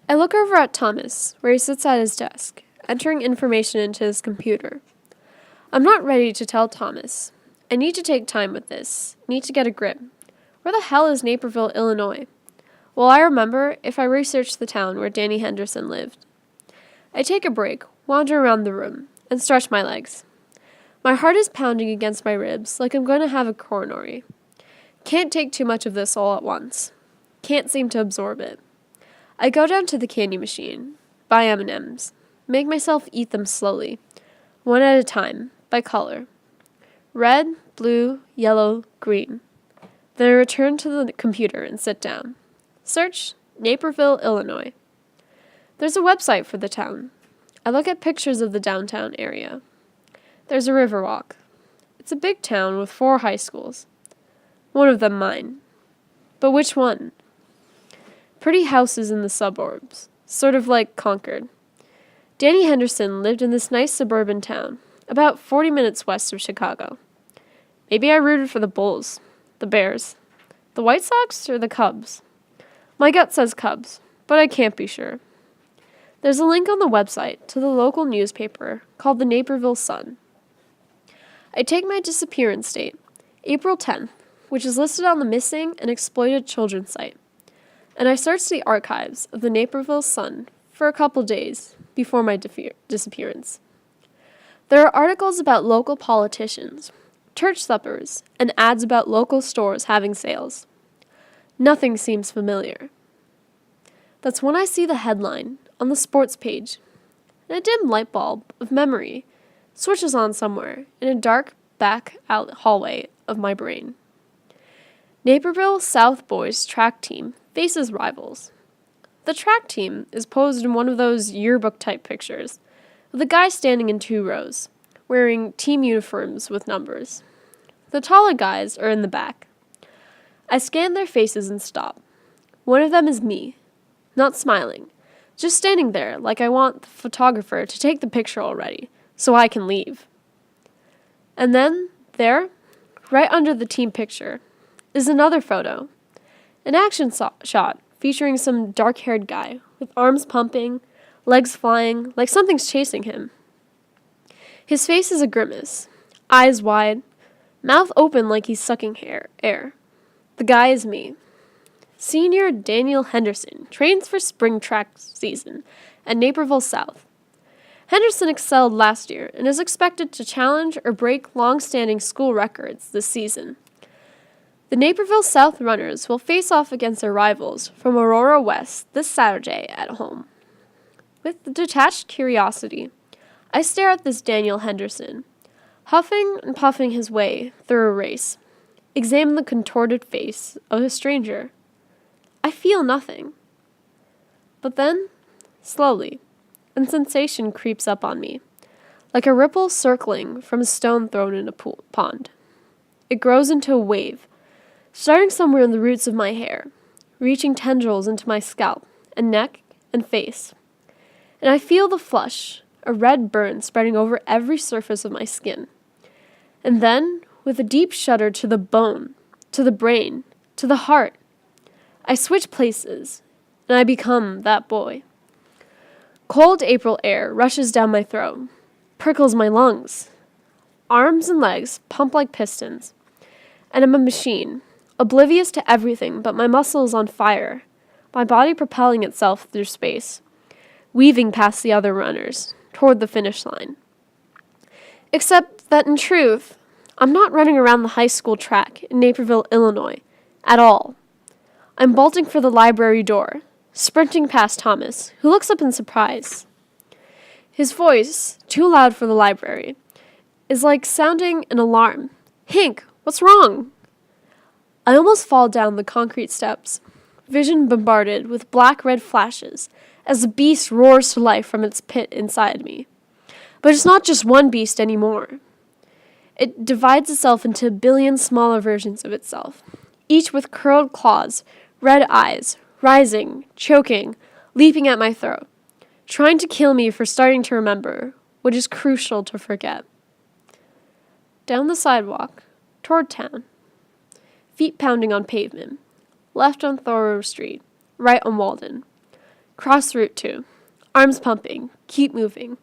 I look over at Thomas, where he sits at his desk, entering information into his computer. I'm not ready to tell Thomas. I need to take time with this. Need to get a grip. Where the hell is Naperville, Illinois? Well, I remember if I researched the town where Danny Henderson lived. I take a break, wander around the room, and stretch my legs. My heart is pounding against my ribs like I'm going to have a coronary. Can't take too much of this all at once. Can't seem to absorb it. I go down to the candy machine, buy M&Ms, make myself eat them slowly, one at a time, by color. Red, blue, yellow, green. Then I return to the computer and sit down. Search Naperville, Illinois. There's a website for the town. I look at pictures of the downtown area. There's a riverwalk. It's a big town with 4 high schools. One of them mine. But which one? Pretty houses in the suburbs, sort of like Concord. Danny Henderson lived in this nice suburban town, about 40 minutes west of Chicago. Maybe I rooted for the Bulls, the Bears, the White Sox, or the Cubs. My gut says Cubs, but I can't be sure. There's a link on the website to the local newspaper called the Naperville Sun. I take my disappearance date, April 10th, which is listed on the Missing and Exploited Children site, and I search the archives of the Naperville Sun for a couple days before my disappearance. There are articles about local politicians, church suppers, and ads about local stores having sales. Nothing seems familiar. That's when I see the headline on the sports page, and a dim light bulb of memory switches on somewhere in a dark back out hallway of my brain. Naperville South Boys track team faces rivals. The track team is posed in one of those yearbook-type pictures, with a guy standing in 2 rows, wearing team uniforms with numbers. The taller guys are in the back. I scan their faces and stop. One of them is me, not smiling, just standing there like I want the photographer to take the picture already, so I can leave. And then, there, right under the team picture, is another photo. An action shot featuring some dark-haired guy with arms pumping, legs flying, like something's chasing him. His face is a grimace, eyes wide, mouth open like he's sucking air. The guy is me. Senior Daniel Henderson trains for spring track season at Naperville South. Henderson excelled last year and is expected to challenge or break long-standing school records this season. The Naperville South runners will face off against their rivals from Aurora West this Saturday at home. With detached curiosity, I stare at this Daniel Henderson, huffing and puffing his way through a race, examine the contorted face of a stranger. I feel nothing. But then, slowly, a sensation creeps up on me, like a ripple circling from a stone thrown in a pond. It grows into a wave, starting somewhere in the roots of my hair, reaching tendrils into my scalp and neck and face. And I feel the flush, a red burn spreading over every surface of my skin. And then, with a deep shudder to the bone, to the brain, to the heart, I switch places, and I become that boy. Cold April air rushes down my throat, prickles my lungs. Arms and legs pump like pistons, and I'm a machine, oblivious to everything but my muscles on fire, my body propelling itself through space, weaving past the other runners, toward the finish line. Except that in truth, I'm not running around the high school track in Naperville, Illinois, at all. I'm bolting for the library door, sprinting past Thomas, who looks up in surprise. His voice, too loud for the library, is like sounding an alarm. "Hank, what's wrong?" I almost fall down the concrete steps, vision bombarded with black-red flashes as the beast roars to life from its pit inside me. But it's not just one beast anymore. It divides itself into a billion smaller versions of itself, each with curled claws, red eyes, rising, choking, leaping at my throat, trying to kill me for starting to remember what is crucial to forget. Down the sidewalk, toward town, feet pounding on pavement, left on Thoreau Street, right on Walden. Cross Route 2. Arms pumping. Keep moving.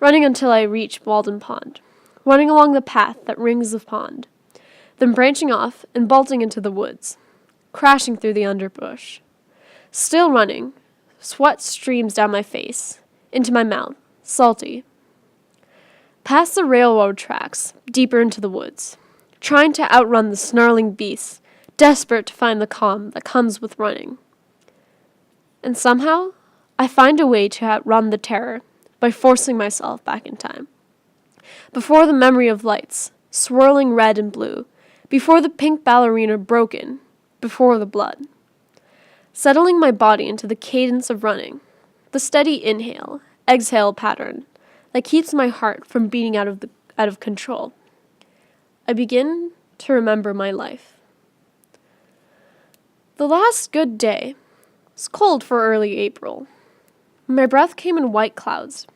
Running until I reach Walden Pond. Running along the path that rings the pond. Then branching off and bolting into the woods. Crashing through the underbrush. Still running. Sweat streams down my face. Into my mouth. Salty. Past the railroad tracks. Deeper into the woods. Trying to outrun the snarling beasts. Desperate to find the calm that comes with running. And somehow, I find a way to outrun the terror by forcing myself back in time. Before the memory of lights, swirling red and blue, before the pink ballerina broken, before the blood. Settling my body into the cadence of running, the steady inhale, exhale pattern that keeps my heart from beating out of control. I begin to remember my life. The last good day was cold for early April. My breath came in white clouds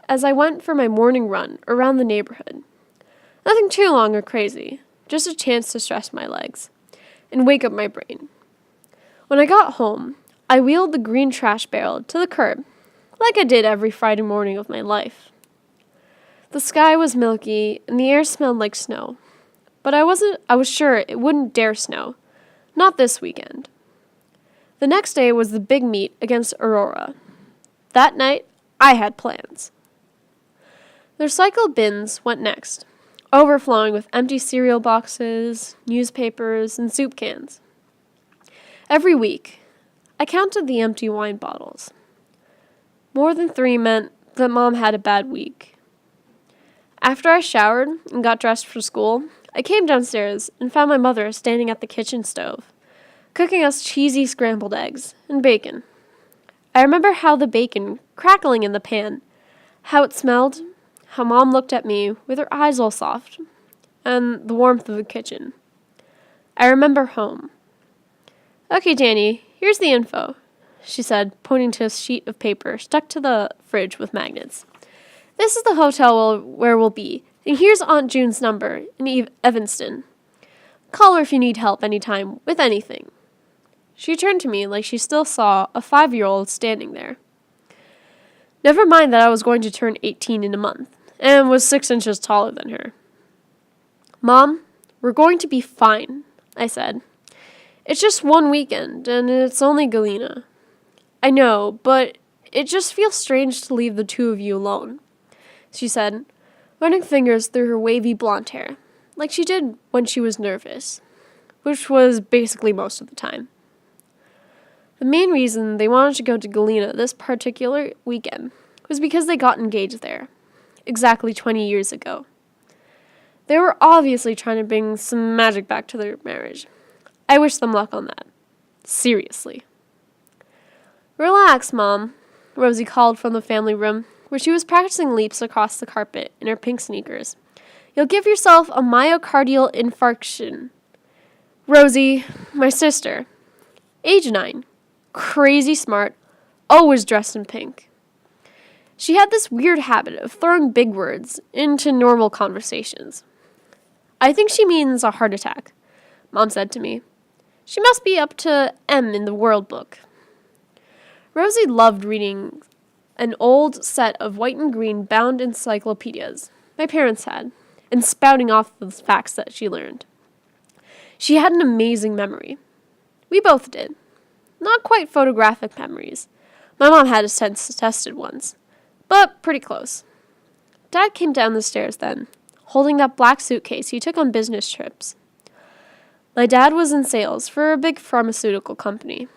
as I went for my morning run around the neighborhood. Nothing too long or crazy, just a chance to stretch my legs and wake up my brain. When I got home, I wheeled the green trash barrel to the curb, like I did every Friday morning of my life. The sky was milky and the air smelled like snow, but I was sure it wouldn't dare snow, not this weekend. The next day was the big meet against Aurora. That night, I had plans. The recycle bins went next, overflowing with empty cereal boxes, newspapers, and soup cans. Every week, I counted the empty wine bottles. More than 3 meant that Mom had a bad week. After I showered and got dressed for school, I came downstairs and found my mother standing at the kitchen stove, cooking us cheesy scrambled eggs and bacon. I remember how the bacon crackling in the pan, how it smelled, how Mom looked at me with her eyes all soft, and the warmth of the kitchen. I remember home. "Okay, Danny, here's the info," she said, pointing to a sheet of paper stuck to the fridge with magnets. "This is the hotel where we'll be, and here's Aunt June's number in Evanston. Call her if you need help anytime with anything." She turned to me like she still saw a 5-year-old standing there. Never mind that I was going to turn 18 in a month, and was 6 inches taller than her. "Mom, we're going to be fine," I said. "It's just one weekend, and it's only Galena." "I know, but it just feels strange to leave the two of you alone," she said, running fingers through her wavy blonde hair, like she did when she was nervous, which was basically most of the time. The main reason they wanted to go to Galena this particular weekend was because they got engaged there, exactly 20 years ago. They were obviously trying to bring some magic back to their marriage. I wish them luck on that. Seriously. "Relax, Mom," Rosie called from the family room, where she was practicing leaps across the carpet in her pink sneakers. "You'll give yourself a myocardial infarction." Rosie, my sister, age 9, crazy smart, always dressed in pink. She had this weird habit of throwing big words into normal conversations. "I think she means a heart attack," Mom said to me. "She must be up to M in the World Book." Rosie loved reading an old set of white and green bound encyclopedias my parents had, and spouting off the facts that she learned. She had an amazing memory. We both did. Not quite photographic memories. My mom had a sense tested once, but pretty close. Dad came down the stairs then, holding that black suitcase he took on business trips. My dad was in sales for a big pharmaceutical company.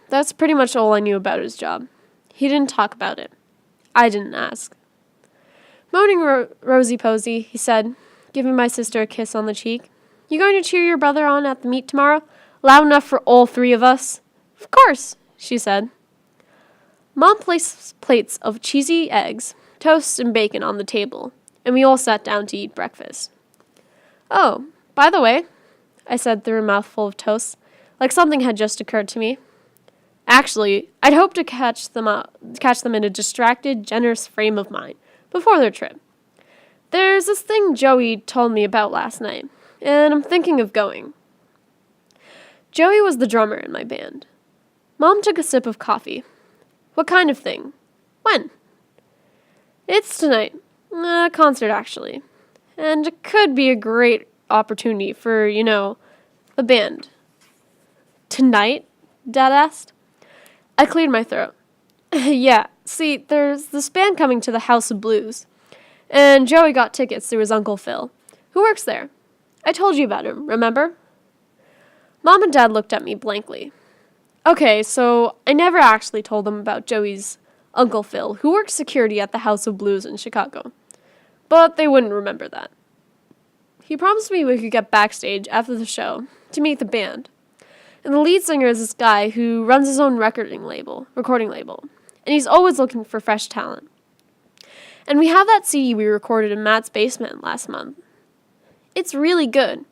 That's pretty much all I knew about his job. He didn't talk about it. I didn't ask. "Moaning Rosie Posey," he said, giving my sister a kiss on the cheek. "You going to cheer your brother on at the meet tomorrow? Loud enough for all 3 of us?" "Of course," she said. Mom placed plates of cheesy eggs, toast, and bacon on the table, and we all sat down to eat breakfast. "Oh, by the way," I said through a mouthful of toast, like something had just occurred to me. Actually, I'd hoped to catch them in a distracted, generous frame of mind before their trip. "There's this thing Joey told me about last night, and I'm thinking of going." Joey was the drummer in my band. Mom took a sip of coffee. What kind of thing? When? It's tonight. A concert, actually. And it could be a great opportunity for, a band. Tonight? Dad asked. I cleared my throat. Yeah, see, there's this band coming to the House of Blues. And Joey got tickets through his Uncle Phil, who works there. I told you about him, remember? Mom and Dad looked at me blankly. Okay, so I never actually told them about Joey's Uncle Phil, who works security at the House of Blues in Chicago. But they wouldn't remember that. He promised me we could get backstage after the show to meet the band. And the lead singer is this guy who runs his own recording label, and he's always looking for fresh talent. And we have that CD we recorded in Matt's basement last month. It's really good.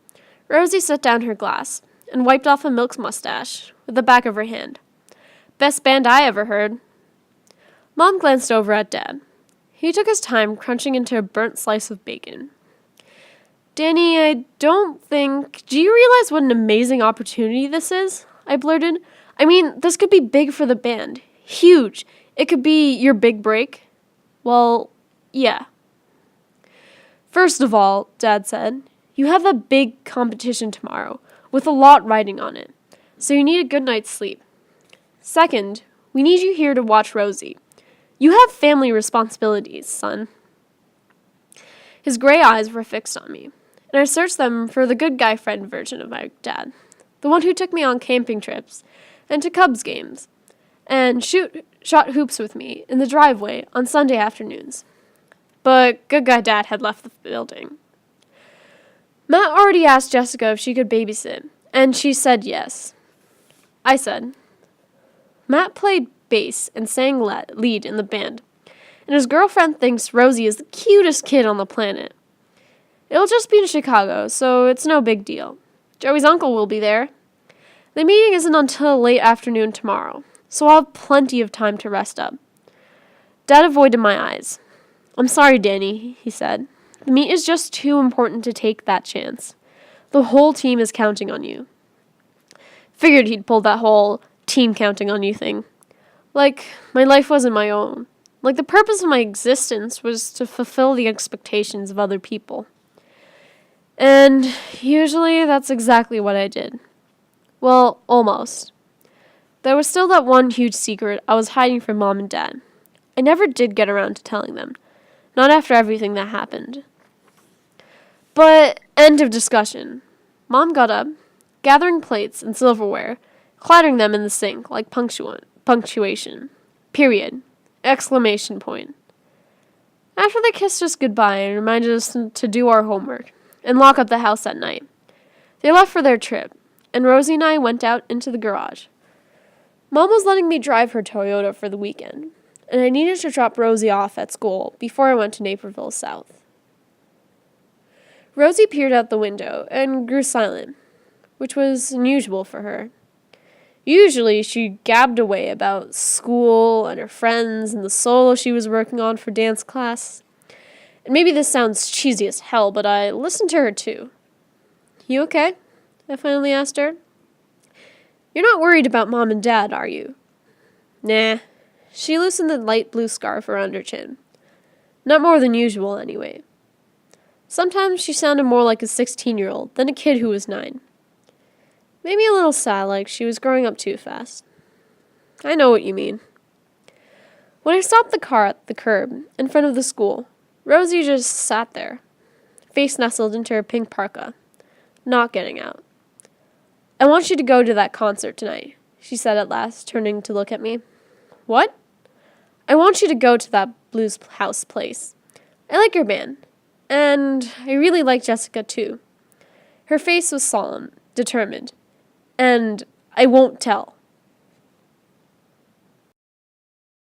Rosie set down her glass and wiped off a milk mustache with the back of her hand. Best band I ever heard. Mom glanced over at Dad. He took his time crunching into a burnt slice of bacon. Danny, I don't think... Do you realize what an amazing opportunity this is? I blurted. I mean, this could be big for the band. Huge. It could be your big break. Well, yeah. First of all, Dad said, you have that big competition tomorrow, with a lot riding on it, so you need a good night's sleep. Second, we need you here to watch Rosie. You have family responsibilities, son. His gray eyes were fixed on me, and I searched them for the good guy friend version of my dad, the one who took me on camping trips and to Cubs games, and shot hoops with me in the driveway on Sunday afternoons. But good guy Dad had left the building. Matt already asked Jessica if she could babysit, and she said yes. I said, Matt played bass and sang lead in the band, and his girlfriend thinks Rosie is the cutest kid on the planet. It'll just be in Chicago, so it's no big deal. Joey's uncle will be there. The meeting isn't until late afternoon tomorrow, so I'll have plenty of time to rest up. Dad avoided my eyes. I'm sorry, Danny, he said. The meet is just too important to take that chance. The whole team is counting on you. Figured he'd pulled that whole team counting on you thing. Like, my life wasn't my own. Like, the purpose of my existence was to fulfill the expectations of other people. And usually that's exactly what I did. Well, almost. There was still that one huge secret I was hiding from Mom and Dad. I never did get around to telling them. Not after everything that happened. But, end of discussion. Mom got up, gathering plates and silverware, clattering them in the sink like punctuation. Period. Exclamation point. After they kissed us goodbye and reminded us to do our homework and lock up the house at night, they left for their trip, and Rosie and I went out into the garage. Mom was letting me drive her Toyota for the weekend, and I needed to drop Rosie off at school before I went to Naperville South. Rosie peered out the window and grew silent, which was unusual for her. Usually she gabbed away about school and her friends and the solo she was working on for dance class. And maybe this sounds cheesy as hell, but I listened to her too. You okay? I finally asked her. You're not worried about Mom and Dad, are you? Nah. She loosened the light blue scarf around her chin. Not more than usual, anyway. Sometimes she sounded more like a 16-year-old than a kid who was 9. Maybe a little sad, like she was growing up too fast. I know what you mean. When I stopped the car at the curb in front of the school, Rosie just sat there, face nestled into her pink parka, not getting out. I want you to go to that concert tonight, she said at last, turning to look at me. What? I want you to go to that blues house place. I like your band. And I really like Jessica, too. Her face was solemn, determined. And I won't tell.